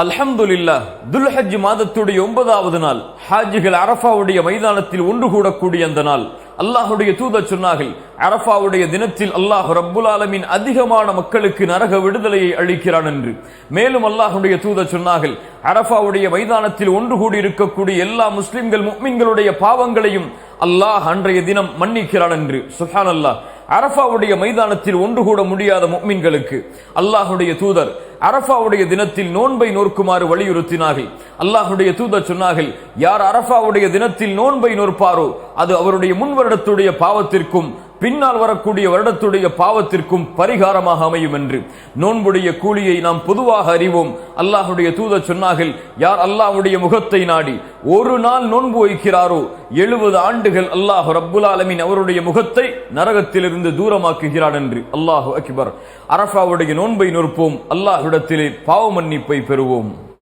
அல்ஹம்துலில்லாஹ். துல்ஹஜ் மாதத்துடைய 9வது நாள் ஹாஜிகள் அரஃபாவுடைய மைதானத்தில் ஒன்று கூடக்கூடிய அந்த நாள். அல்லாஹுடைய தூதர் சொன்னார்கள், அரஃபாவுடைய தினத்தில் அல்லாஹ் ரப்புல் ஆலமீன் அதிகமான மக்களுக்கு நரக விடுதலையை அளிக்கிறான் என்று. மேலும் அல்லாஹுடைய தூதர் சொன்னார்கள், அரஃபாவுடைய மைதானத்தில் ஒன்று கூடி இருக்கக்கூடிய எல்லா முஸ்லிம்கள் முஃமின்களுடைய பாவங்களையும் அல்லாஹ் அன்றைய தினம் மன்னிக்கிறான் என்று. சுப்ஹானல்லாஹ். அரஃபாவுடைய மைதானத்தில் ஒன்று கூட முடியாத முஃமின்களுக்கு அல்லாஹுடைய தூதர் அரஃபாவுடைய தினத்தில் நோன்பை நோக்குமாறு வலியுறுத்தினார்கள். அல்லாஹுடைய தூதர் சொன்னார்கள், யார் அரஃபாவுடைய தினத்தில் நோன்பை நோற்பாரோ அது அவருடைய முன் வருடத்துடைய பாவத்திற்கும் பின்னால் வரக்கூடிய வருடத்துடைய பாவத்திற்கும் பரிகாரமாக அமையும் என்று. நோன்புடைய கூலியை நாம் பொதுவாக அறிவோம். அல்லாஹுடைய தூதர் சொன்னார்கள், யார் அல்லாஹ்வுடைய முகத்தை நாடி ஒரு நாள் நோன்பு வைக்கிறாரோ 70 ஆண்டுகள் அல்லாஹ் ரப்புல் ஆலமீன் அவருடைய முகத்தை நரகத்திலிருந்து தூரமாக்குகிறான் என்று. அல்லாஹு அக்பர். அரஃபாவுடைய நோன்பை நோற்போம், அல்லாஹ்விடத்திலே பாவ மன்னிப்பை பெறுவோம்.